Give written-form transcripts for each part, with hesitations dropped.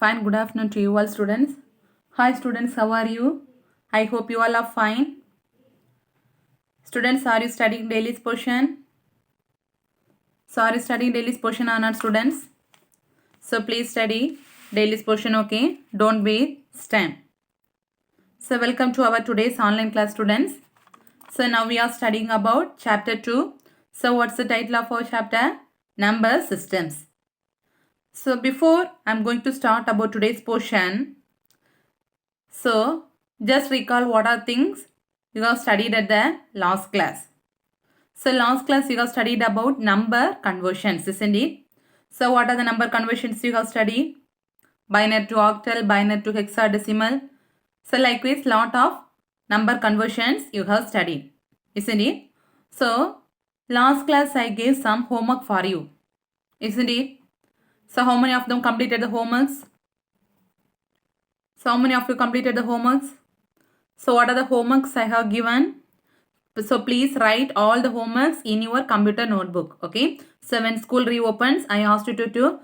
Fine, good afternoon to you all students. Hi students, how are you? I hope you all are fine. Students, are you studying daily portion? So are you studying daily portion or not students? So please study daily portion, okay? Don't waste time. So welcome to our today's online class students. So now we are studying about chapter 2. So what's the title of our chapter? Number systems. So before I'm going to start about today's portion, so just recall what are things you have studied at the last class. So last class you have studied about number conversions, isn't it? So what are the number conversions you have studied? Binary to octal, binary to hexadecimal. So likewise lot of number conversions you have studied, isn't it? So last class I gave some homework for you, isn't it? So how many of them completed the homeworks? So how many of you completed the homeworks? So what are the homeworks I have given? So please write all the homeworks in your computer notebook. Okay. So when school reopens, I asked you to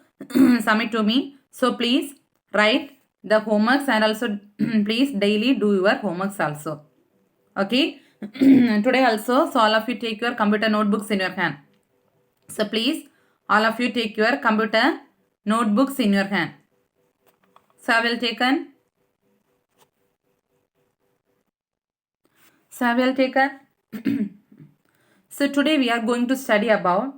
submit to me. So please write the homeworks and also please daily do your homeworks also. Okay. Today also, so all of you take your computer notebooks in your hand. So please all of you take your computer notebooks in your hand. So I will taken. So I will taken. So today we are going to study about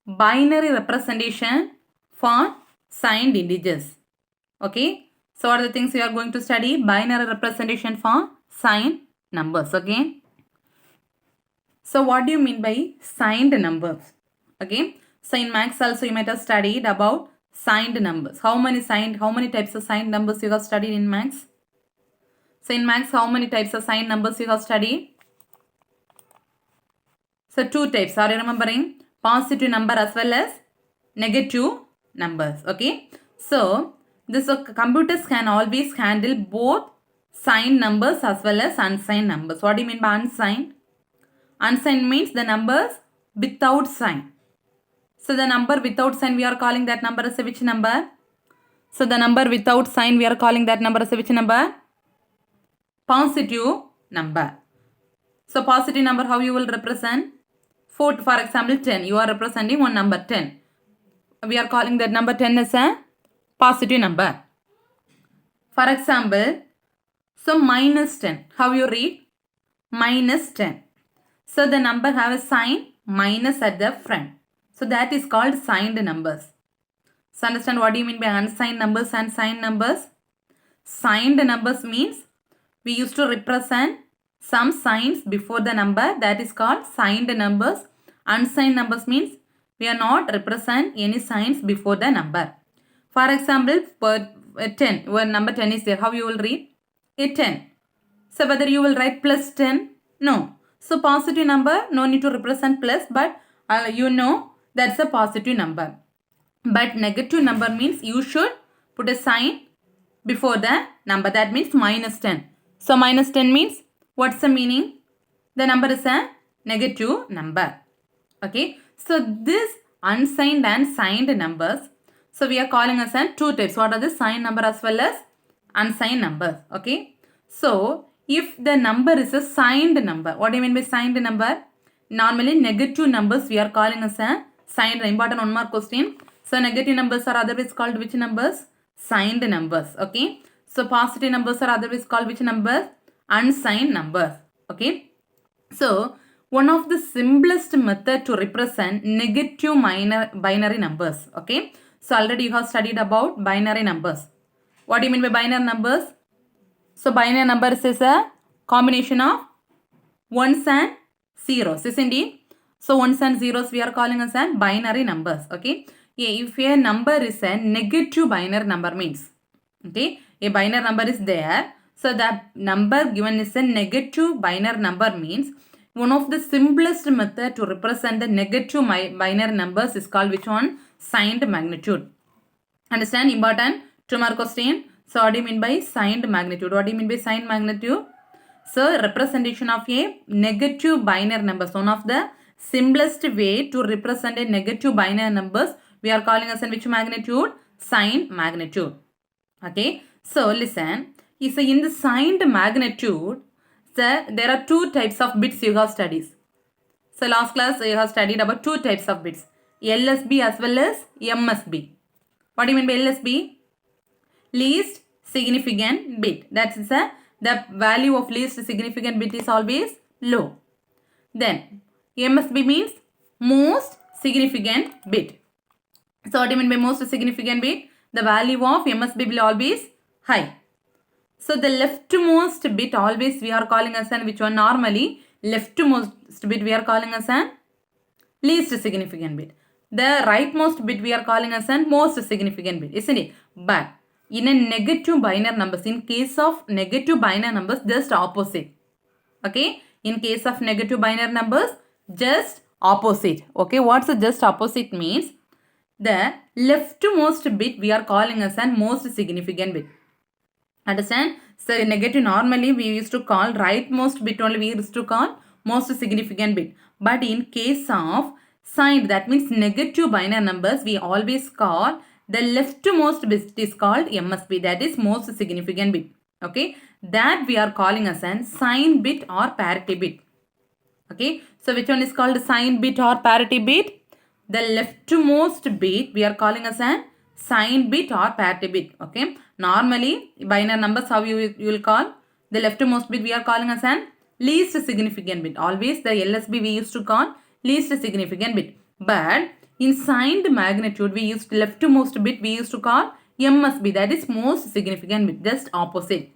binary representation for signed integers. Okay. So what are the things we are going to study? Binary representation for signed numbers. Okay. So what do you mean by signed numbers? Okay. So in maths also you might have studied about signed numbers. How many types of signed numbers you have studied in maths? So in maths how many types of signed numbers you have studied? So two types. Are you remembering? Positive number as well as negative numbers. Okay. So this computers can always handle both signed numbers as well as unsigned numbers. What do you mean by unsigned? Unsigned means the numbers without sign. So the number without sign we are calling that number as which number? So the number without sign we are calling that number as which number? Positive number. So positive number how you will represent? For example 10. You are representing one number 10. We are calling that number 10 as a positive number. For example, so minus 10. How you read? Minus 10. So the number have a sign minus at the front. So that is called signed numbers. So understand what do you mean by unsigned numbers and signed numbers? Signed numbers means we used to represent some signs before the number, that is called signed numbers. Unsigned numbers means we are not represent any signs before the number. For example, for 10, where number 10 is there, how you will read? A 10. So whether you will write plus 10? No. So positive number, no need to represent plus, but you know that's a positive number. But negative number means you should put a sign before the number, that means minus 10. So minus 10 means what's the meaning? The number is a negative number. Okay. So this unsigned and signed numbers, so we are calling as two types. What are the signed number as well as unsigned numbers? Okay. So if the number is a signed number, what do you mean by signed number? Normally negative numbers we are calling as a signed. Important one more question. So negative numbers are otherwise called which numbers? Signed numbers. Okay. So positive numbers are otherwise called which numbers? Unsigned numbers. Okay. So one of the simplest method to represent negative binary numbers. Okay. So already you have studied about binary numbers. What do you mean by binary numbers? So binary numbers is a combination of ones and zeros, isn't it? So ones and zeros we are calling as a binary numbers. Okay. If a number is a negative binary number means, okay, a binary number is there. So that number given is a negative binary number means one of the simplest method to represent the negative binary numbers is called which one? Signed magnitude. Understand? Important. Two more question. So what do you mean by signed magnitude? What do you mean by signed magnitude? So representation of a negative binary numbers. One of the simplest way to represent a negative binary numbers we are calling as in which magnitude? Signed magnitude. Okay, so listen. So in the signed magnitude, there are two types of bits you have studied. So last class you have studied about two types of bits, LSB as well as MSB. What do you mean by LSB? Least significant bit. That's the value of least significant bit is always low. Then MSB means most significant bit. So what do you mean by most significant bit? The value of MSB will always high. So the leftmost bit always we are calling as an which one? Normally leftmost bit we are calling as an least significant bit. The rightmost bit we are calling as an most significant bit, isn't it? But in a negative binary numbers, in case of negative binary numbers, just opposite. Okay, in case of negative binary numbers, just opposite. Okay, what's the just opposite means? The leftmost bit we are calling as an most significant bit. Understand? So negative normally we used to call rightmost bit only we used to call most significant bit. But in case of signed, that means negative binary numbers, we always call the leftmost bit is called MSB, that is most significant bit. Okay, that we are calling as an sign bit or parity bit. Okay, so which one is called sign bit or parity bit? The leftmost bit we are calling as an sign bit or parity bit. Okay, normally binary numbers how you will call the leftmost bit we are calling as an least significant bit. Always the LSB we used to call least significant bit. But in signed magnitude we used leftmost bit we used to call MSB, that is most significant bit, just opposite.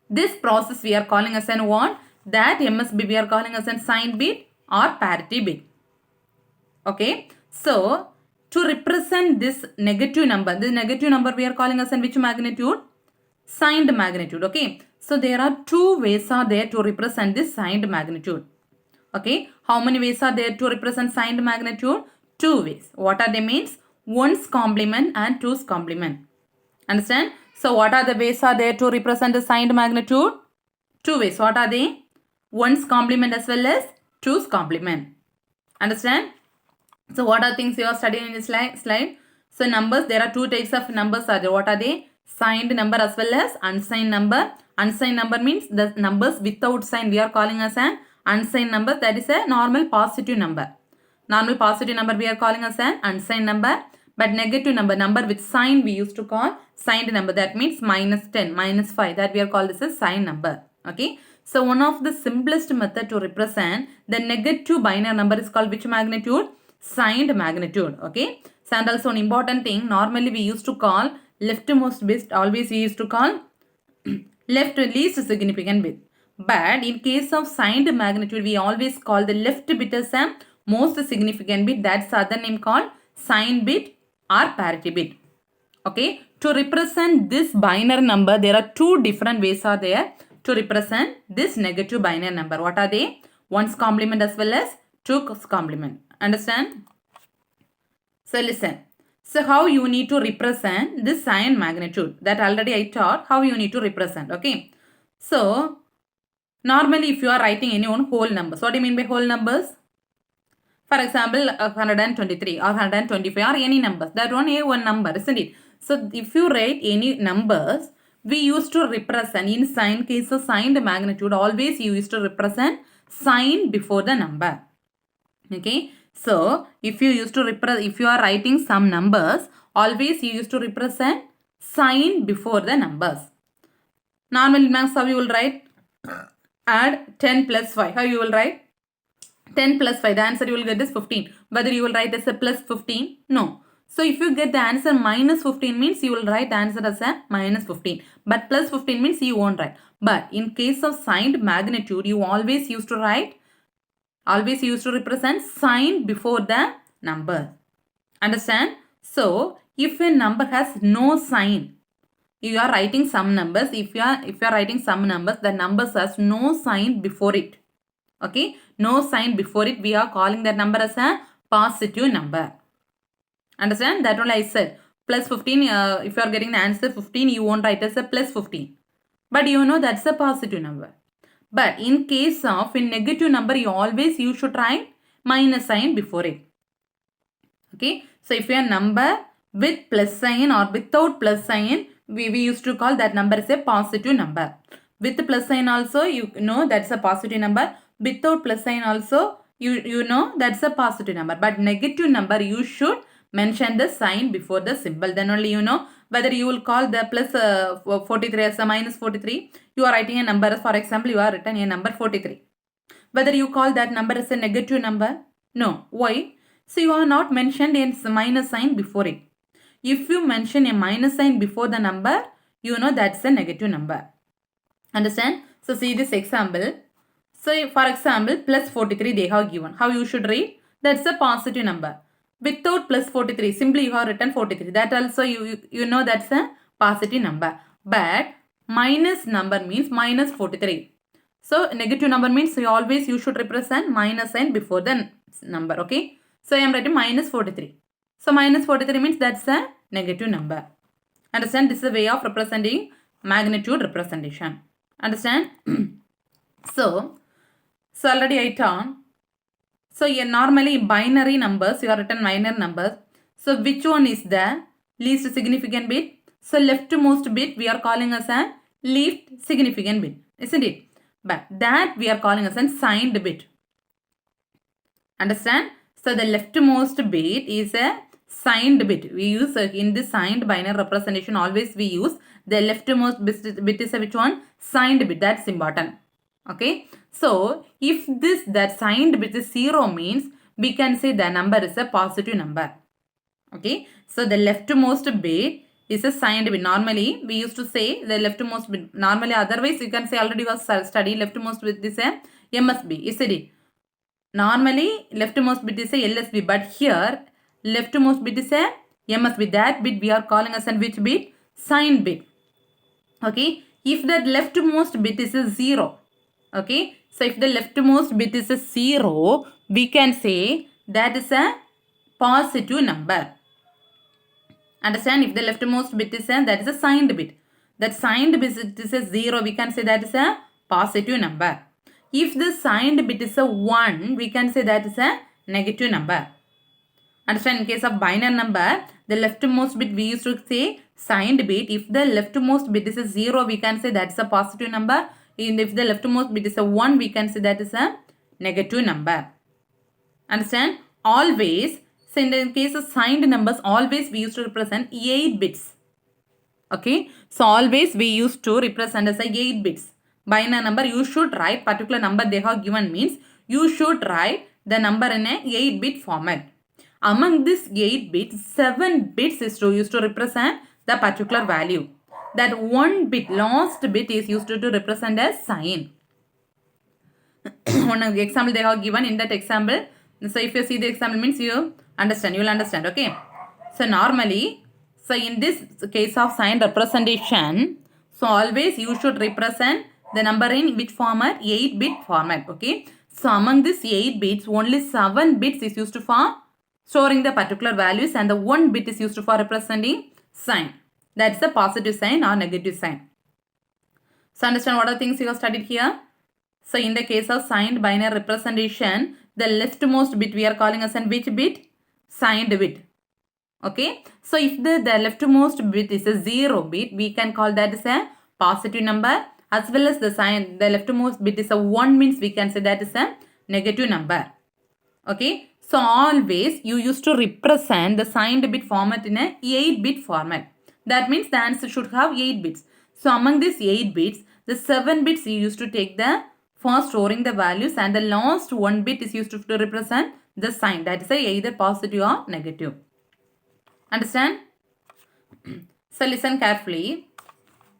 This process we are calling as an what? That MSB we are calling as an sign bit or parity bit. Okay, so to represent this negative number we are calling as an which magnitude? Signed magnitude. Okay, so there are two ways are there to represent this signed magnitude. Okay, how many ways are there to represent signed magnitude? Two ways. What are they means? 1's complement and 2's complement. Understand? So what are the ways are there to represent the signed magnitude? Two ways. What are they? 1's complement as well as 2's complement. Understand? So what are things you are studying in this slide? So numbers, there are two types of numbers are there. What are they? Signed number as well as unsigned number. Unsigned number means the numbers without sign we are calling as an unsigned number. That is a normal positive number. Normal positive number we are calling as an unsigned number. But negative number with sign we used to call signed number. That means minus 10, minus 5. That we are called as a signed number. Okay. So one of the simplest method to represent the negative binary number is called which magnitude? Signed magnitude. Okay. So and also an important thing, normally we used to call leftmost bit, always we used to call left least significant bit. But in case of signed magnitude, we always call the left bit as a most significant bit. That's the other name called sign bit or parity bit. Okay. To represent this binary number, there are two different ways are there to represent this negative binary number. What are they? 1's complement as well as 2's complement. Understand? So listen. So how you need to represent this sign magnitude? That already I taught how you need to represent. Okay. So normally if you are writing any one whole numbers, what do you mean by whole numbers? For example, 123 or 125 or any numbers. That one number, isn't it? So if you write any numbers, we used to represent in sign case of signed magnitude, always you used to represent sign before the number. Okay. So if you used to represent, if you are writing some numbers, always you used to represent sign before the numbers. Normally, how you will write? Add 10 plus 5. How you will write? 10 plus 5. The answer you will get is 15. Whether you will write as a plus 15? No. So if you get the answer minus 15 means you will write the answer as a minus 15. But plus 15 means you won't write. But in case of signed magnitude, you always used to write, always used to represent sign before the number. Understand? So if a number has no sign, you are writing some numbers. If you are writing some numbers, the numbers has no sign before it. Okay, no sign before it. We are calling that number as a positive number. Understand? That only I said. Plus 15, if you are getting the answer 15, you won't write as a plus 15. But you know that's a positive number. But in case of in negative number, you should write minus sign before it. Okay. So if your number with plus sign or without plus sign, we used to call that number is a positive number. With plus sign also, you know that's a positive number. Without plus sign also, you know that's a positive number. But negative number, you should mention the sign before the symbol. Then only you know whether you will call the plus 43 as a minus 43. You are writing a number. For example, you are written a number 43. Whether you call that number as a negative number? No. Why? So you are not mentioned a minus sign before it. If you mention a minus sign before the number, you know that's a negative number. Understand? So see this example. So for example, plus 43 they have given. How you should read? That's a positive number. Without plus 43, simply you have written 43. That also you know that's a positive number. But minus number means minus 43. So negative number means you should represent minus sign before the number. Okay. So I am writing minus 43. So minus 43 means that's a negative number. Understand? This is a way of representing magnitude representation. Understand? So already I told. So normally binary numbers, you are written binary numbers. So which one is the least significant bit? So leftmost bit we are calling as a least significant bit, isn't it? But that we are calling as a signed bit. Understand? So the leftmost bit is a signed bit. We use in the signed binary representation, always we use the leftmost bit is a which one? Signed bit. That's important. Okay. So if that signed bit is 0 means we can say the number is a positive number. Okay. So the leftmost bit is a signed bit. Normally we used to say the leftmost bit. Normally otherwise you can say already you have studied leftmost bit is a MSB. Isn't it? Normally leftmost bit is a LSB, but here leftmost bit is a MSB. That bit we are calling as which bit? Signed bit. Okay. If that leftmost bit is a 0. Okay. So if the leftmost bit is a 0, we can say that is a positive number. Understand? If the leftmost bit is that is a signed bit. That signed bit is a 0, we can say that is a positive number. If the signed bit is a 1, we can say that is a negative number. Understand? In case of binary number, the leftmost bit we used to say signed bit. If the leftmost bit is a 0, we can say that's a positive number. And if the leftmost bit is a 1, we can say that is a negative number. Understand? Always, so in the case of signed numbers, always we used to represent 8 bits. Okay. So always we used to represent as a 8 bits. Binary number, you should write particular number they have given means you should write the number in a 8-bit format. Among this 8 bits, 7 bits is used to represent the particular value. That 1 bit, last bit is used to represent a sign. One example they have given in that example. So if you see the example means you understand, you will understand. Okay. So normally, so in this case of sign representation, so always you should represent the number in which format? 8-bit format. Okay. So among these 8 bits, only 7 bits is used for storing the particular values and the 1 bit is used for representing sign. That's the positive sign or negative sign. So understand what are the things you have studied here? So in the case of signed binary representation, the leftmost bit we are calling as which bit? Signed bit. Okay. So if the leftmost bit is a 0 bit, we can call that as a positive number. As well as the leftmost bit is a 1 means we can say that is a negative number. Okay. So always you used to represent the signed bit format in a 8-bit format. That means the answer should have 8 bits. So among these 8 bits, the 7 bits you used to take for storing the values and the last 1 bit is used to represent the sign. That is either positive or negative. Understand? So listen carefully.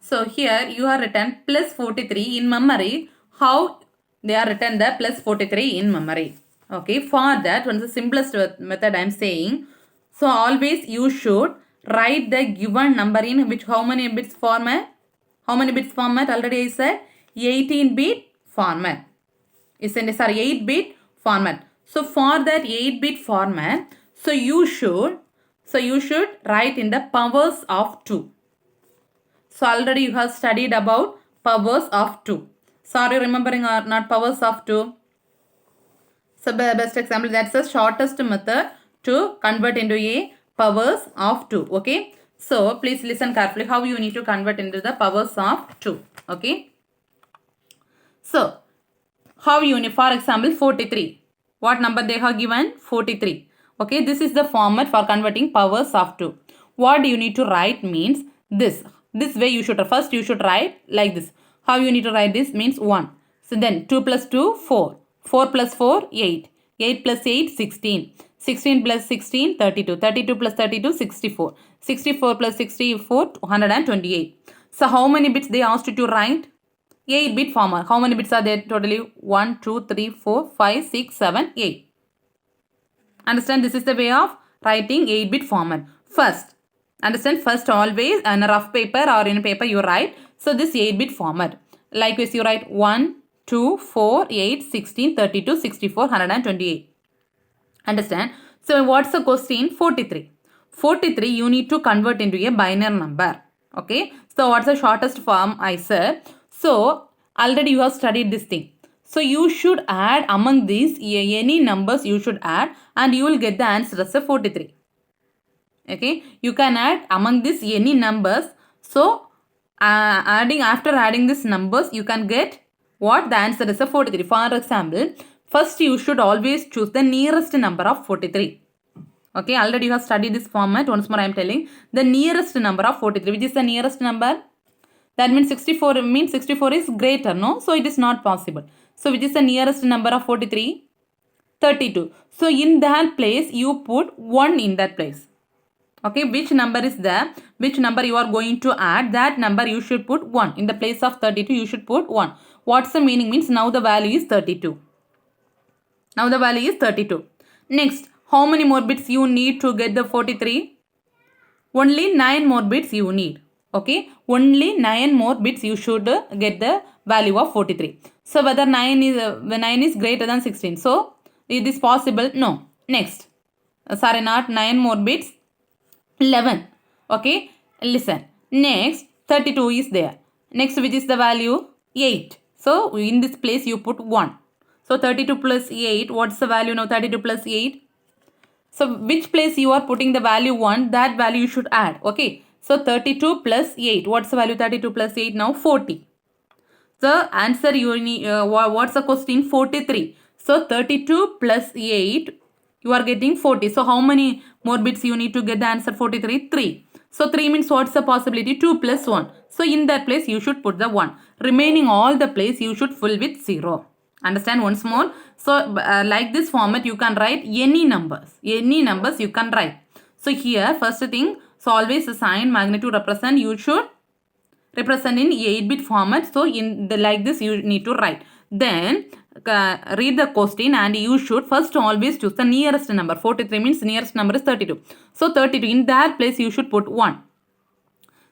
So here you are written plus 43 in memory. How they are written the plus 43 in memory. Okay, for that one is the simplest method I am saying. So always you should write the given number in which how many bits format? How many bits format? Already I said 18-bit format. Isn't it? Sorry, 8-bit format. So for that 8-bit format, so you should write in the powers of 2. So already you have studied about powers of 2. Sorry, remembering or not powers of 2. So best example, that's the shortest method to convert into a powers of 2. Okay. So please listen carefully how you need to convert into the powers of 2. Okay. So how you need, for example, 43. What number they have given? 43. Okay. This is the format for converting powers of 2. What you need to write means this. This way you should, first you should write like this. How you need to write this means 1. So then 2 plus 2, 4. 4 plus 4, 8. 8 plus 8, 16. 16 plus 16, 32. 32 plus 32, 64. 64 plus 64, 128. So how many bits they asked you to write? 8-bit format. How many bits are there totally? 1, 2, 3, 4, 5, 6, 7, 8. Understand, this is the way of writing 8-bit format. First, understand, first always on a rough paper or in a paper you write. So this 8-bit format. Likewise you write 1, 2, 4, 8, 16, 32, 64, 128. Understand? So what's the question? 43. 43 you need to convert into a binary number. Okay. So what's the shortest form I said? So already you have studied this thing. So you should add among these any numbers you should add and you will get the answer as a 43. Okay. You can add among these any numbers. So after adding these numbers you can get what the answer is a 43. For example, first you should always choose the nearest number of 43. Okay, already you have studied this format. Once more I am telling the nearest number of 43. Which is the nearest number? That means 64 means 64 is greater, no? So it is not possible. So which is the nearest number of 43? 32. So in that place you put 1 in that place. Okay, which number is there? Which number you are going to add? That number you should put 1. In the place of 32 you should put 1. What's the meaning? Means now the value is 32. Now the value is 32. Next, how many more bits you need to get the 43? Only 9 more bits you need. Okay, only 9 more bits you should get the value of 43. So whether 9 is greater than 16. So it is possible? No. Next, sorry, not 9 more bits. 11. Okay, listen. Next, 32 is there. Next, which is the value? 8. So in this place you put 1. So 32 plus 8, what's the value now? 32 plus 8. So which place you are putting the value 1, that value you should add. Okay. So 32 plus 8. What's the value 32 plus 8 now? 40. The answer you need, what's the question? 43. So 32 plus 8, you are getting 40. So how many more bits you need to get the answer 43? 3. So 3 means what's the possibility? 2 plus 1. So in that place you should put the 1. Remaining all the place you should fill with 0. Understand once more? So like this format you can write any numbers. Any numbers you can write. So here first thing, so always assign magnitude represent, you should represent in 8-bit format. So in the like this you need to write. Then read the question and you should first always choose the nearest number. 43 means nearest number is 32. So 32, in that place you should put 1.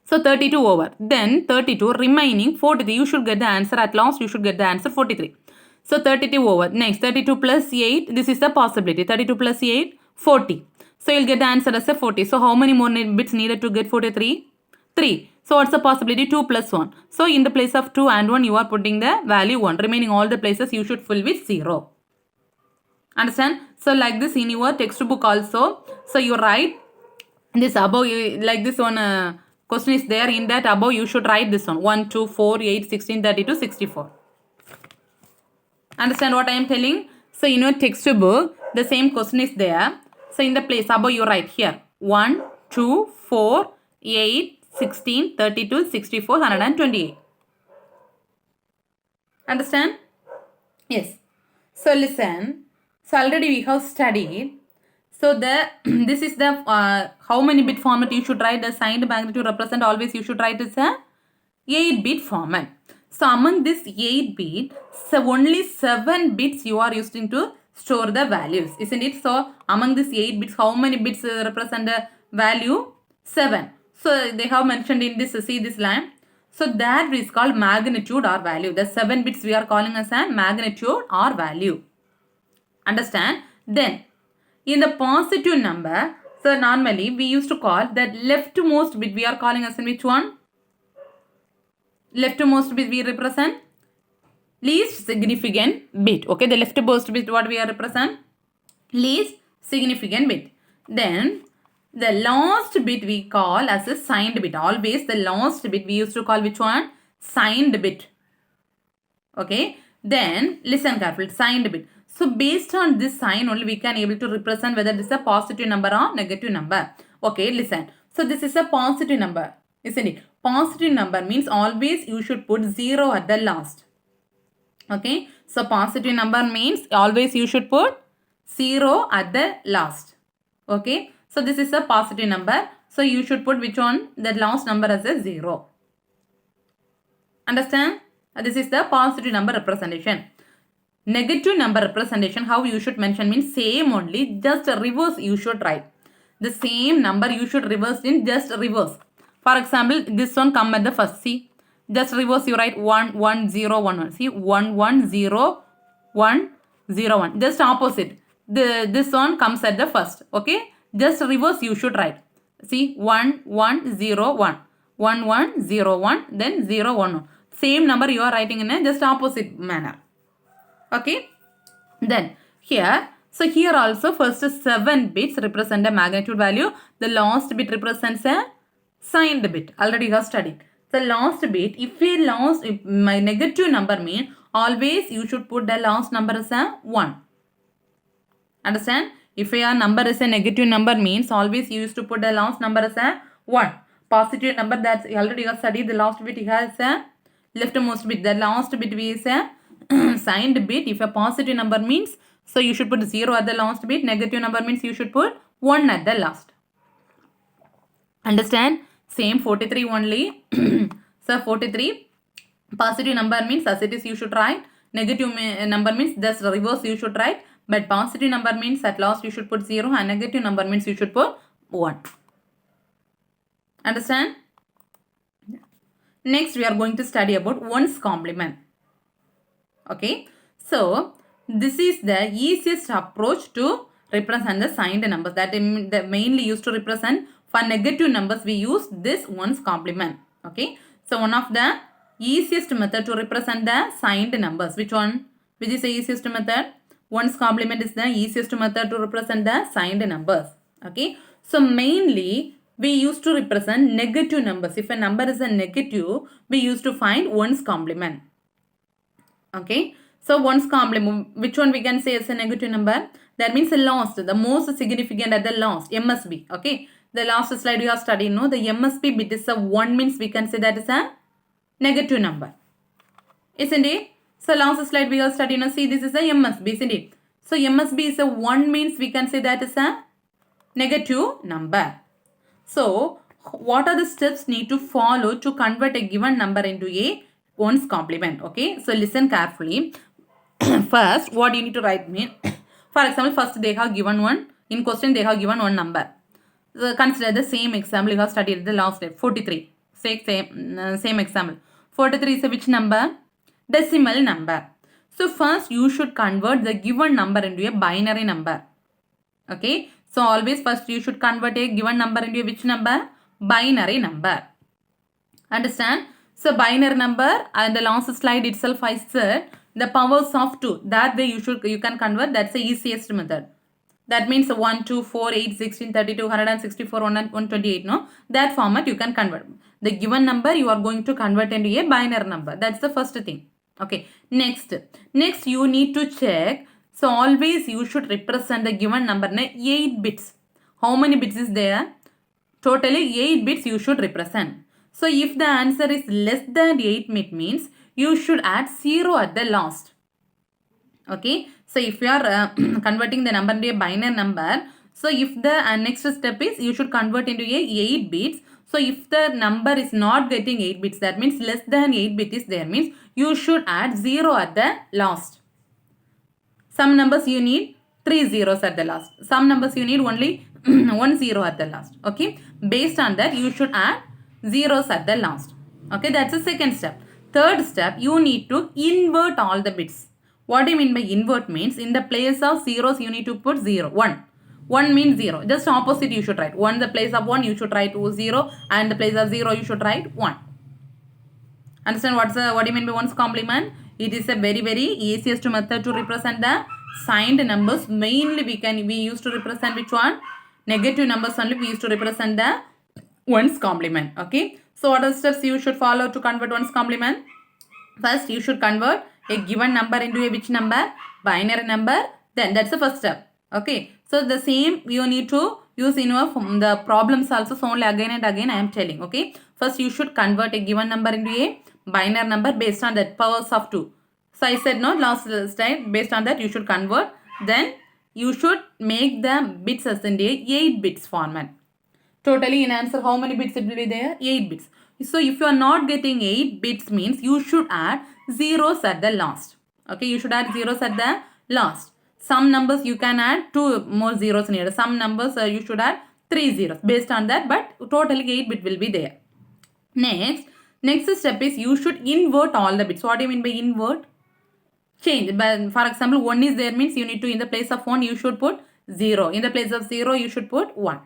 So 32 over. Then 32 remaining 43, you should get the answer at last, you should get the answer 43. So 32 over. Next 32 plus 8, this is the possibility. 32 plus 8, 40. So you'll get the answer as a 40. So how many more bits needed to get 43? 3. So what's the possibility? 2 plus 1. So in the place of 2 and 1 you are putting the value 1. Remaining all the places you should fill with 0. Understand? So like this in your textbook also. So you write this above, like this one question is there. In that above you should write this one. 1, 2, 4, 8, 16, 32, 64. Understand what I am telling? So in your textbook the same question is there. So in the place above you write here 1, 2, 4, 8, 16, 32, 64, 128. Understand? Yes. So listen. So already we have studied. So the this is the how many bit format you should write. The signed magnitude represent, always you should write as a 8-bit format. So among this 8 bit, so only 7 bits you are using to store the values, isn't it? So among these 8 bits, how many bits represent the value? 7. So they have mentioned in this, see this line. So that is called magnitude or value. The 7 bits we are calling as a magnitude or value. Understand? Then in the positive number, so normally we used to call that leftmost bit, we are calling as in which one? Leftmost bit we represent least significant bit. Okay, the leftmost bit what we are represent? Least significant bit. Then The last bit we call as a signed bit. Always the last bit we used to call which one? Signed bit. Okay. Then listen carefully. Signed bit. So based on this sign only we can able to represent whether this is a positive number or negative number. Okay. Listen. So this is a positive number. Isn't it? Positive number means always you should put 0 at the last. Okay. So positive number means always you should put 0 at the last. Okay. So this is a positive number. So you should put which one? The last number as a 0. Understand? This is the positive number representation. Negative number representation, how you should mention means same only, just reverse you should write. The same number you should reverse in just reverse. For example, this one come at the first. See, just reverse you write 1 1 0 1 1. See, 1 1 0 1 0 1. Just opposite. This one comes at the first. Okay, just reverse you should write. See, 1 1 0 1 1 1 0 1 then 0 1 1. Same number you are writing in a just opposite manner. Okay. Then here, so here also first 7 bits represent a magnitude value. The last bit represents a signed bit. Already you have studied. The last bit, if my negative number mean always you should put the last number as a 1. Understand? If your number is a negative number means always you used to put the last number as a 1. Positive number that's already you have studied. The last bit has a leftmost bit. The last bit is a signed bit. If a positive number means, so you should put 0 at the last bit. Negative number means you should put 1 at the last. Understand? Same 43 only. So 43, positive number means as it is you should write. Negative number means just reverse you should write. But positive number means at last you should put 0 and negative number means you should put 1. Understand? Next we are going to study about ones complement. Okay. So this is the easiest approach to represent the signed numbers that mainly used to represent. For negative numbers we use this ones complement. Okay. So one of the easiest method to represent the signed numbers. Which one? Which is the easiest method? Ones complement is the easiest method to represent the signed numbers. Okay. So mainly we used to represent negative numbers. If a number is a negative, we used to find ones complement. Okay. So ones complement, which one we can say is a negative number? That means the last, the most significant at the last, MSB. Okay. The last slide you have studied, no? The MSB bit is a 1 means we can say that is a negative number. Isn't it? So last slide we have studied, no? See, this is a MSB, isn't it? So MSB is a 1 means we can say that is a negative number. So what are the steps need to follow to convert a given number into a ones complement? Okay. So listen carefully. First, what you need to write mean? For example, first they have given one. In question they have given one number. So consider the same example you have studied the last day. 43. Same example. 43 is a which number? Decimal number. So first you should convert the given number into a binary number. Okay. So always first you should convert a given number into a which number? Binary number. Understand? So binary number, and the last slide itself I said the powers of 2. That way you can convert. That's the easiest method. That means 1, 2, 4, 8, 16, 32, 164, 128. No? That format you can convert. The given number you are going to convert into a binary number. That's the first thing. Okay. Next you need to check. So always you should represent the given number in 8 bits. How many bits is there? Totally 8 bits you should represent. So if the answer is less than 8 bit means you should add 0 at the last. Okay. So if you are converting the number into a binary number, so if the next step is you should convert into a 8 bits. So if the number is not getting 8 bits, that means less than 8 bit is there means you should add 0 at the last. Some numbers you need 3 zeros at the last. Some numbers you need only 1 0 at the last. Okay. Based on that you should add zeros at the last. Okay. That's the second step. Third step, you need to invert all the bits. What do you mean by invert means? In the place of zeros you need to put 0. 1. 1 means 0. Just opposite you should write. 1 the place of 1 you should write 0 and the place of 0 you should write 1. Understand what do you mean by ones complement? It is a very easiest method to represent the signed numbers. Mainly we used to represent which one? Negative numbers only we used to represent the ones complement. Okay. So what are the steps you should follow to convert ones complement? First, you should convert a given number into a which number? Binary number. Then that's the first step. Okay. So the same you need to use in your the problems also. So only again and again I am telling. Okay. First, you should convert a given number into a binary number based on that powers of 2. So I said no last slide. Based on that you should convert. Then you should make the bits as in the 8 bits format. Totally in answer how many bits it will be there? 8 bits. So if you are not getting 8 bits means you should add zeros at the last. Okay, you should add zeros at the last. Some numbers you can add 2 more zeros needed. Some numbers you should add 3 zeros based on that, but totally 8 bit will be there. Next step is you should invert all the bits. What do you mean by invert? Change. But for example, 1 is there means you need to in the place of 1 you should put 0. In the place of 0 you should put 1.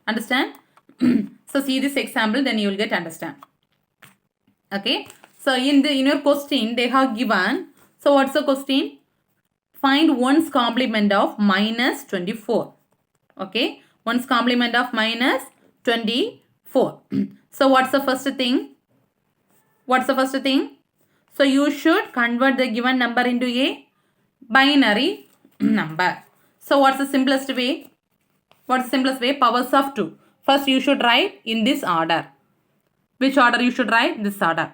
Understand? So see this example, then you will get understand. Okay. So in your question they have given. So what's the question? Find one's complement of minus 24. Okay. One's complement of minus 24. So what's the first thing? What's the first thing? So you should convert the given number into a binary number. So what's the simplest way? What's the simplest way? Powers of 2. First you should write in this order. Which order you should write? This order.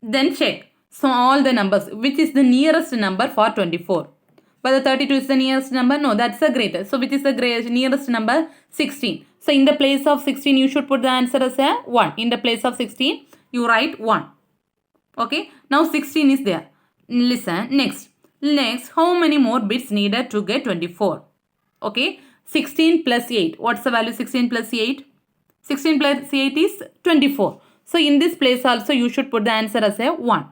Then check. So all the numbers. Which is the nearest number for 24? Whether 32 is the nearest number? No, that's the greatest. So which is the nearest number? 16. So in the place of 16 you should put the answer as a 1. In the place of 16 you write 1. Okay. Now 16 is there. Listen. Next, how many more bits needed to get 24? Okay. 16 plus 8. What's the value 16 plus 8? 16 plus 8 is 24. So in this place also you should put the answer as a 1.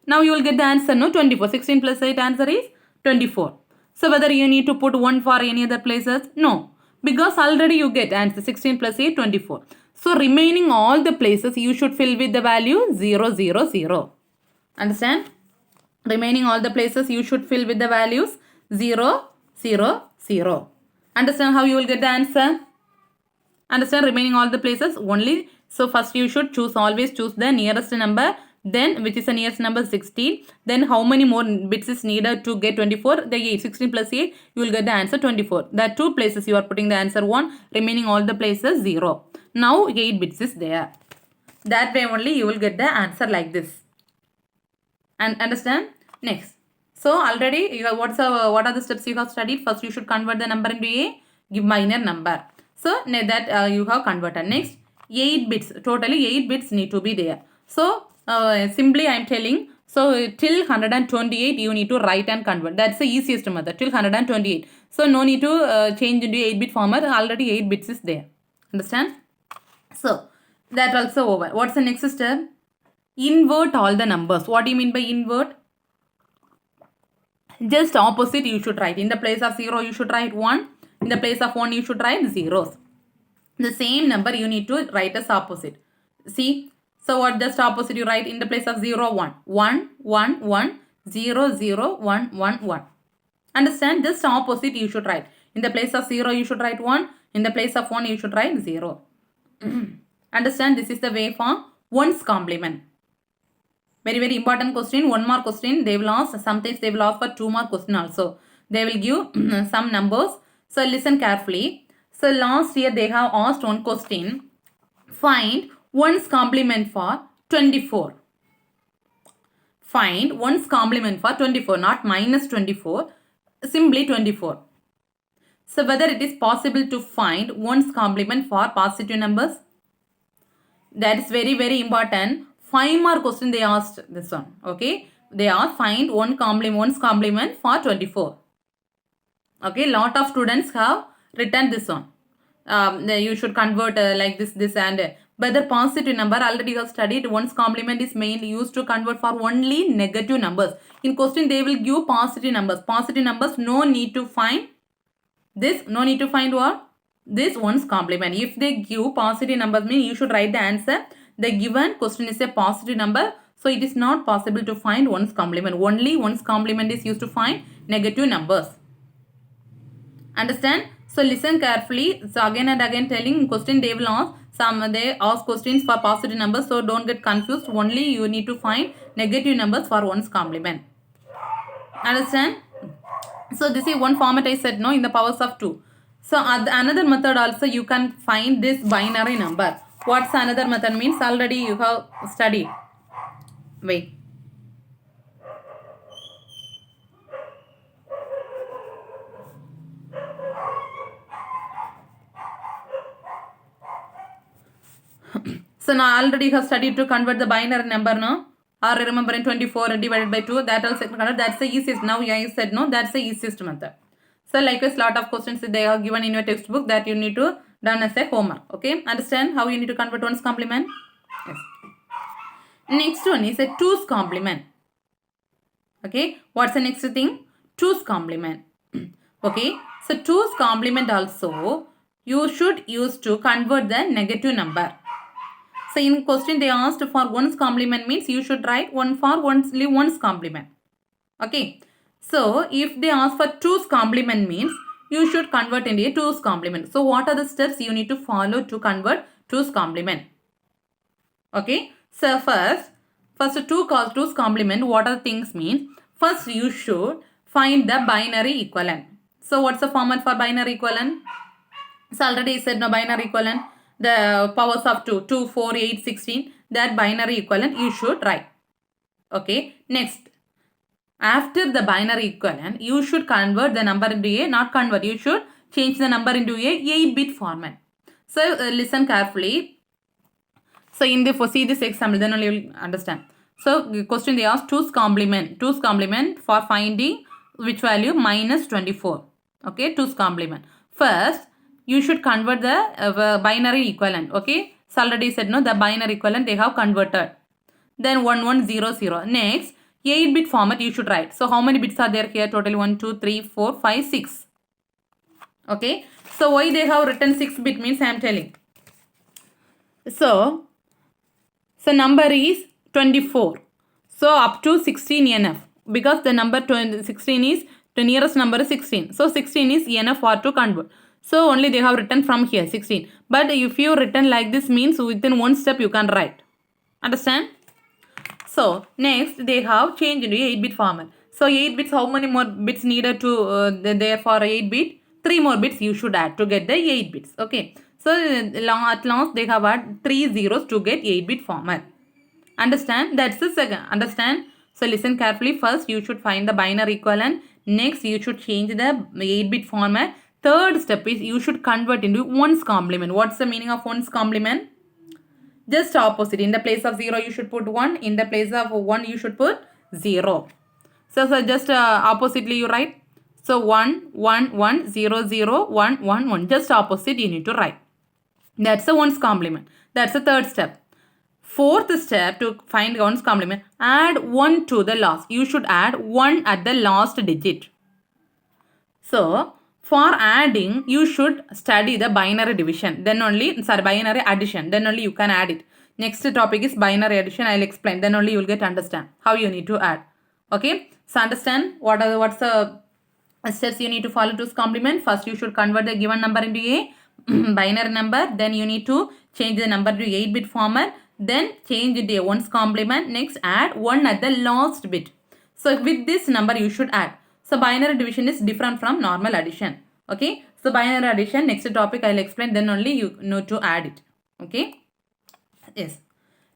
Now you will get the answer, no? 24. 16 plus 8 answer is 24. So whether you need to put 1 for any other places? No. Because already you get answer 16 plus 8, 24. So remaining all the places you should fill with the value 0, 0, 0. Understand? Remaining all the places you should fill with the values 0, 0, 0. Understand how you will get the answer? Understand? Remaining all the places only. So first you should always choose the nearest number. Then which is the nearest number 16. Then how many more bits is needed to get 24? The 8. 16 plus 8 you will get the answer 24. That 2 places you are putting the answer 1. Remaining all the places 0. Now 8 bits is there. That way only you will get the answer like this. And understand? Next. So already you have what are the steps you have studied? First you should convert the number into a binary number. So that you have converted. Next 8 bits. Totally 8 bits need to be there. So simply I am telling. So till 128 you need to write and convert. That's the easiest method. Till 128. So no need to change into 8 bit format. Already 8 bits is there. Understand? So that also over. What's the next step? Invert all the numbers. What do you mean by invert? Just opposite you should write. In the place of 0 you should write 1. In the place of 1 you should write zeros. The same number you need to write as opposite. See? So what just opposite you write? In the place of 0, 1. 1, 1, 1, 0, 0, 1, 1, 1. Understand? Just opposite you should write. In the place of 0 you should write 1. In the place of 1 you should write 0. Understand? This is the way for one's complement. Very, very important question. 1 more question they will ask. Sometimes they will ask for 2 more question also. They will give some numbers. So listen carefully. So last year they have asked one question. Find one's complement for 24. Find one's complement for 24. Not minus 24. Simply 24. So whether it is possible to find one's complement for positive numbers? That is very, very important. 5 more question they asked this one. Okay. They asked find one's complement for 24. Okay. Lot of students have written this one. You should convert like this and whether positive number already you have studied. One's complement is mainly used to convert for only negative numbers. In question they will give positive numbers. Positive numbers no need to find this. No need to find what? This one's complement. If they give positive numbers mean you should write the answer. The given question is a positive number. So it is not possible to find one's complement. Only one's complement is used to find negative numbers. Understand? So listen carefully. So again and again telling question they will ask. They ask questions for positive numbers, so don't get confused. Only you need to find negative numbers for one's complement. Understand? So this is one format I said no in the powers of 2. So another method also you can find this binary number. What's another method means? Already you have studied. Wait. So now already you have studied to convert the binary number, no? Or remember in 24 divided by 2, that also convert. That's the easiest. Now I said no, that's the easiest method. So likewise, lot of questions they are given in your textbook that you need to done as a homework. Okay, understand how you need to convert one's complement? Yes. Next one is a 2's complement. Okay, what's the next thing? 2's complement. Okay, so 2's complement also you should use to convert the negative number. So in question they asked for one's complement means you should write one for only one's complement. Okay. So if they ask for 2's complement means you should convert into a 2's complement. So what are the steps you need to follow to convert 2's complement? Okay. So first 2's complement, what are the things means? First you should find the binary equivalent. So what's the format for binary equivalent? So already I said no, binary equivalent. The powers of 2, 4, 8, 16. That binary equivalent you should write. Okay. Next. After the binary equivalent, you should convert the number into a, not convert, you should change the number into a 8-bit format. So listen carefully. So in the, see this example, then only you will understand. So question they ask 2's complement. 2's complement for finding which value? Minus 24. Okay, 2's complement. First, you should convert the binary equivalent. Okay, so already said no, the binary equivalent they have converted. Then 1100. Next, 8-bit format you should write. So how many bits are there here? Total 1, 2, 3, 4, 5, 6. Okay. So why they have written 6-bit means I am telling. So number is 24. So up to 16 enough. Because the number 16 is, the nearest number is 16. So 16 is enough for to convert. So only they have written from here 16. But if you written like this means within one step you can write. Understand? So next they have changed into 8-bit format. So 8 bits, how many more bits needed to there for 8-bit? 3 more bits you should add to get the 8 bits. Okay. So at last they have added 3 zeros to get 8-bit format. Understand? That's the second. Understand? So listen carefully. First you should find the binary equivalent. Next you should change the 8-bit format. Third step is you should convert into one's complement. What's the meaning of one's complement? Just opposite. In the place of 0 you should put 1. In the place of 1 you should put 0. So just oppositely you write. So 1, 1, 1, 0, 0, 1, 1, 1. Just opposite you need to write. That's the one's complement. That's the third step. Fourth step to find one's complement. Add 1 to the last. You should add 1 at the last digit. So for adding, you should study the binary division. Then only, binary addition. Then only you can add it. Next topic is binary addition. I'll explain. Then only you will get understand how you need to add. Okay. So understand what's the steps you need to follow to complement. First, you should convert the given number into a binary number. Then you need to change the number to 8-bit format. Then change it to a one's complement. Next, add 1 at the last bit. So with this number you should add. So binary division is different from normal addition. Okay. So binary addition, next topic I'll explain. Then only you know to add it. Okay. Yes.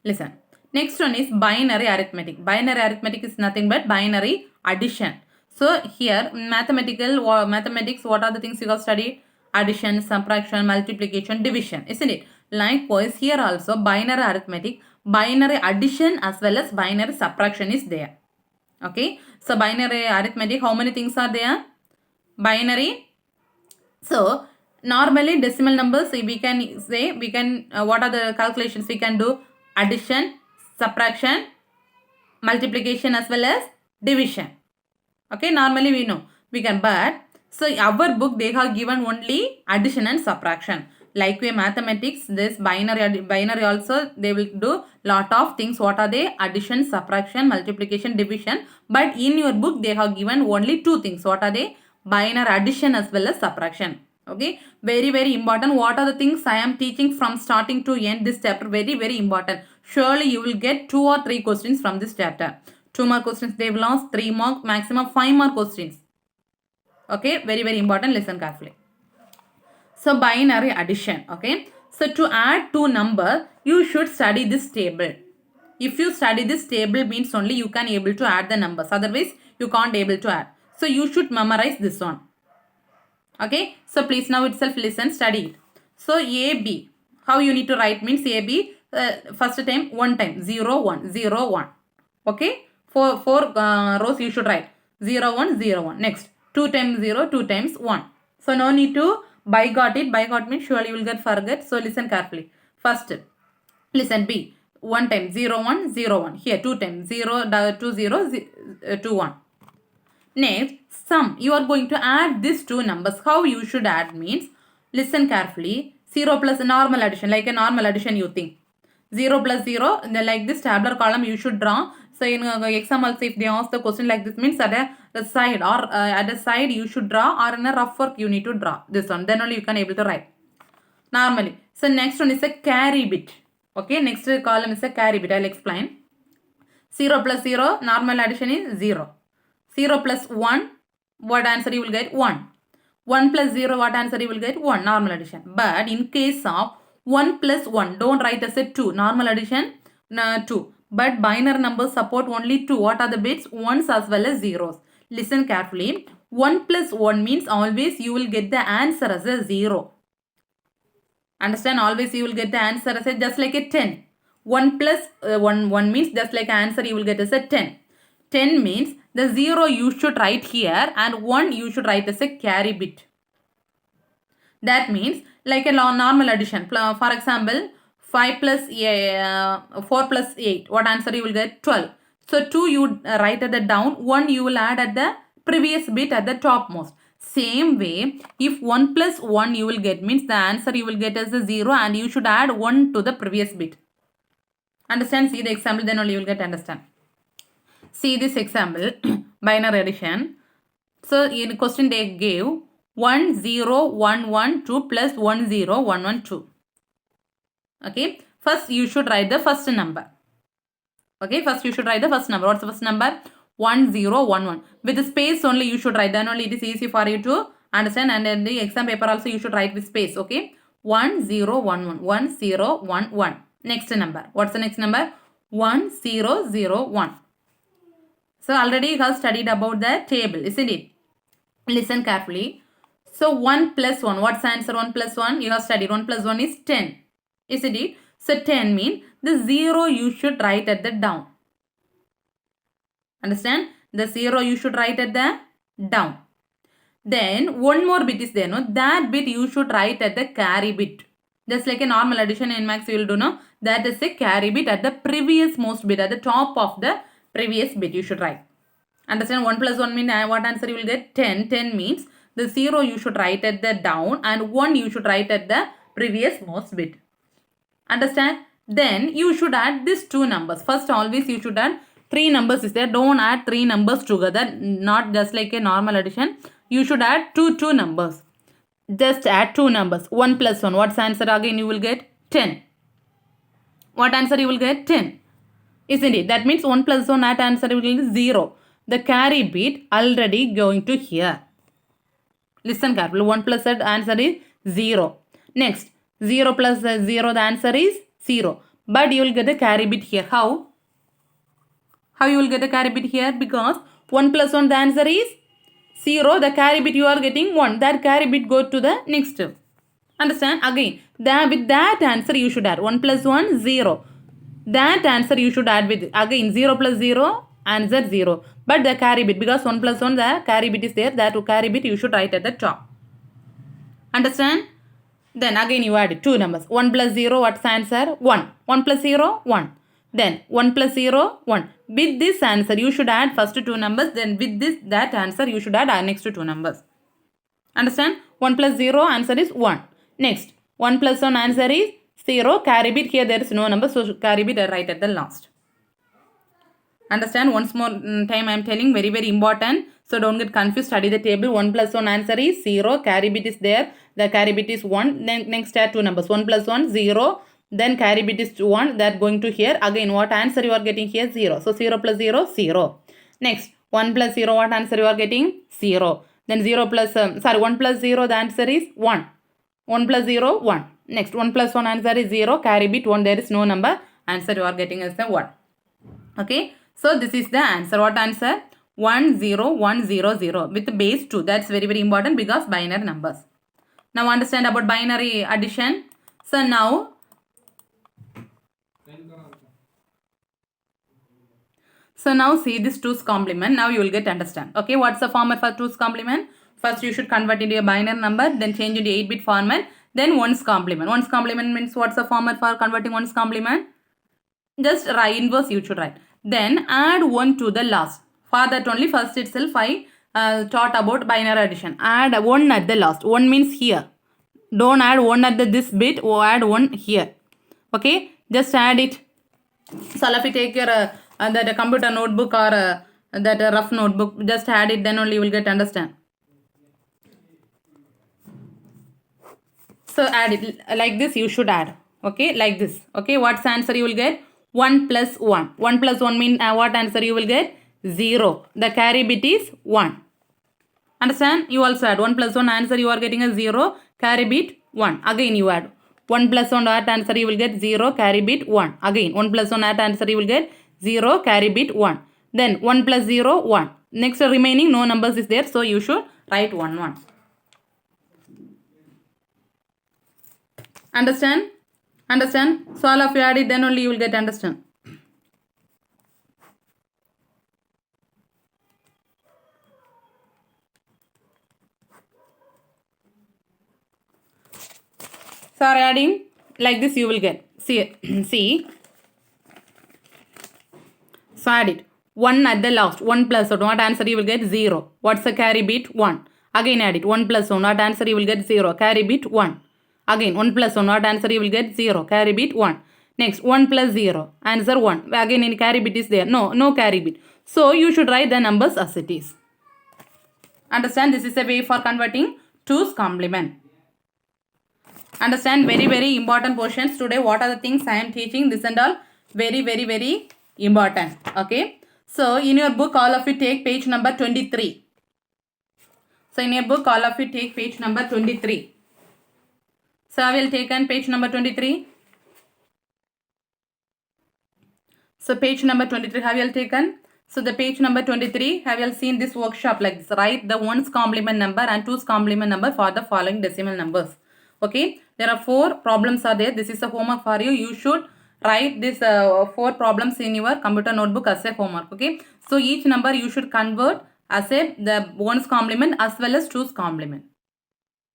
Listen. Next one is binary arithmetic. Binary arithmetic is nothing but binary addition. So here mathematics, what are the things you have studied? Addition, subtraction, multiplication, division, isn't it? Likewise here also binary arithmetic, binary addition as well as binary subtraction is there. Okay. So binary arithmetic, how many things are there? Binary. So normally decimal numbers we can say, what are the calculations we can do? Addition, subtraction, multiplication as well as division. Okay, normally we know we can, but so our book they have given only addition and subtraction. Like we mathematics, this binary also they will do lot of things. What are they? Addition, subtraction, multiplication, division. But in your book they have given only 2 things. What are they? Binary addition as well as subtraction. Okay, very important. What are the things I am teaching from starting to end this chapter? Very important. Surely you will get 2 or 3 questions from this chapter. 2 more questions they will ask, 3 more, maximum 5 more questions. Okay, very important. Listen carefully. So binary addition. Okay, so to add 2 numbers, you should study this table. If you study this table means only you can able to add the numbers. Otherwise, you can't able to add. So you should memorize this one. Okay, so please now itself listen, study it. So AB, how you need to write means AB, first time, 1 time, 0, 1, 0, 1. Okay, four rows you should write 0, 1, 0, 1. Next, 2 times 0, 2 times 1. So no need to by got it. By got means surely you will get forget. So listen carefully. First, listen B. 1 time 0, 1, 0, 1. Here 2 times 0, 2, 0, 2, 1. Next, sum. You are going to add these 2 numbers. How you should add means, listen carefully. 0 plus normal addition, like a normal addition you think. 0 plus 0, like this tabular column you should draw. So in exam also if they ask the question like this means at the side or at the side you should draw, or in a rough work you need to draw this one. Then only you can able to write. Normally. So next one is a carry bit. Okay, next column is a carry bit. I'll explain. 0 plus 0, normal addition is 0. 0 plus 1, what answer you will get? 1. 1 plus 0, what answer you will get? 1, normal addition. But in case of 1 plus 1, don't write as a 2, normal addition 2. But binary numbers support only 2. What are the bits? 1s as well as 0s. Listen carefully. 1 plus 1 means always you will get the answer as a 0. Understand? Always you will get the answer as a just like a 10. 1 plus 1 means just like answer you will get as a 10. 10 means the 0 you should write here and 1 you should write as a carry bit. That means like a normal addition. For example, 5 plus 4 plus 8. What answer you will get? 12. So 2 you write at the down. 1 you will add at the previous bit at the topmost. Same way, if 1 plus 1 you will get means the answer you will get as a 0 and you should add 1 to the previous bit. Understand? See the example, then only you will get understand. See this example, binary addition. So in question they gave 1, 0, 1, 1, 2 plus 1, 0, 1, 1, 2. Okay, first you should write the first number. Okay, first you should write the first number. What's the first number? 1, 0, 1, 1. With the space only you should write. Then only it is easy for you to understand. And in the exam paper also you should write with space. Okay, 1, 0, 1, 1. 1, 0, 1, 1. Next number. What's the next number? 1, 0, 0, 1. So already you have studied about the table, isn't it? Listen carefully. So 1 plus 1. What's the answer? 1 plus 1. You have studied. 1 plus 1 is 10. Isn't it? So 10 means the 0 you should write at the down. Understand? The 0 you should write at the down. Then one more bit is there. No? That bit you should write at the carry bit. Just like a normal addition in max you will do. No? That is a carry bit at the previous most bit. At the top of the previous bit you should write. Understand? 1 plus 1 means what answer you will get? 10. 10 means the 0 you should write at the down and 1 you should write at the previous most bit. Understand? Then you should add these 2 numbers. First always you should add 3 numbers is there. Don't add 3 numbers together. Not just like a normal addition. You should add 2 numbers. Just add 2 numbers. 1 plus 1. What's the answer again? You will get 10. What answer you will get? 10. Isn't it? That means 1 plus 1 at answer will be 0. The carry bit already going to here. Listen carefully. 1 plus that answer is 0. Next, 0 plus 0 the answer is 0. But you will get the carry bit here. How? How you will get the carry bit here? Because 1 plus 1 the answer is 0. The carry bit you are getting 1. That carry bit go to the next. Understand? Again, with that answer you should add. 1 plus 1, 0. That answer you should add with. Again, 0 plus 0, answer 0. But the carry bit, because 1 plus 1, the carry bit is there. That carry bit you should write at the top. Understand? Then again you add 2 numbers. 1 plus 0, what's the answer? 1. 1 plus 0, 1. Then 1 plus 0, 1. With this answer, you should add first 2 numbers. Then with that answer, you should add our next 2 numbers. Understand? 1 plus 0, answer is 1. Next, 1 plus 1 answer is 0. Carry bit, here there is no number. So carry bit right at the last. Understand? Once more time I am telling, very important. So don't get confused. Study the table. 1 plus 1 answer is 0. Carry bit is there. The carry bit is 1. Then next add two numbers. 1 plus 1, 0. Then carry bit is 1. That going to here. Again, what answer you are getting here? 0. So 0 plus 0, 0. Next, 1 plus 0, what answer you are getting? 0. Then 0 plus, 1 plus 0, the answer is 1. 1 plus 0, 1. Next, 1 plus 1 answer is 0. Carry bit 1. There is no number. Answer you are getting is the 1. Okay. So this is the answer. What answer? 1, 0, 1, 0, 0 with base 2. That's very, very important because binary numbers. Now understand about binary addition. So now see this 2's complement. Now you will get understand. Okay, what's the format for 2's complement? First you should convert into a binary number, then change into 8-bit format, then 1's complement. 1's complement means what's the format for converting 1's complement? Just write inverse you should write. Then add 1 to the last. For that only first itself I taught about binary addition. Add 1 at the last. 1 means here. Don't add 1 at this bit or add 1 here. Okay, just add it. So if you take your that computer notebook or that rough notebook, just add it, then only you will get understand. So add it like this, you should add. Okay, like this. Okay, what's the answer you will get? 1 plus 1. 1 plus 1 means what answer you will get? 0. The carry bit is 1. Understand? You also add 1 plus 1 answer you are getting a 0. Carry bit 1. Again you add 1 plus 1 at answer you will get 0. Carry bit 1. Again 1 plus 1 at answer you will get 0. Carry bit 1. Then 1 plus 0 1. Next remaining no numbers is there. So you should write 1 1. Understand? Understand? So all of you add it, then only you will get understand. So adding like this you will get. See. So add it. 1 at the last. 1 plus 1. What answer you will get? 0. What's the carry bit? 1. Again add it. 1 plus 1. What answer you will get? 0. Carry bit 1. Again 1 plus 1. What answer you will get? 0. Carry bit 1. Next 1 plus 0. Answer 1. Again any carry bit is there? No carry bit. So you should write the numbers as it is. Understand? This is a way for converting 2's complement. Understand? Very, very important portions today. What are the things I am teaching? This and all very, very, very important. Okay. So in your book, all of you take page number 23. So in your book, all of you take page number 23. So I will take on page number 23. So page number 23 have you taken? So the page number 23 have you seen this workshop like this? Write the 1's complement number and 2's complement number for the following decimal numbers. Okay, there are 4 problems are there. This is a homework for you. You should write this 4 problems in your computer notebook as a homework. Okay, so each number you should convert as the 1's complement as well as 2's complement.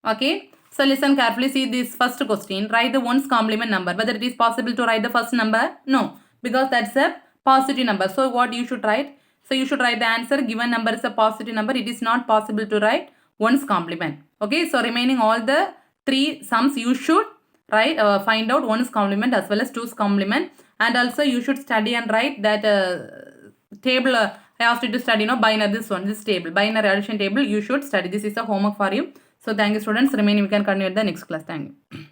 Okay, so listen carefully. See this first question. Write the 1's complement number. Whether it is possible to write the first number? No, because that's a positive number. So what you should write? So you should write the answer. Given number is a positive number. It is not possible to write 1's complement. Okay, so remaining all the 3 sums you should write, find out 1's complement as well as 2's complement, and also you should study and write that table. I asked you to study binary, this table, binary addition table. You should study. This is a homework for you. So thank you students. Remaining we can continue at the next class. Thank you.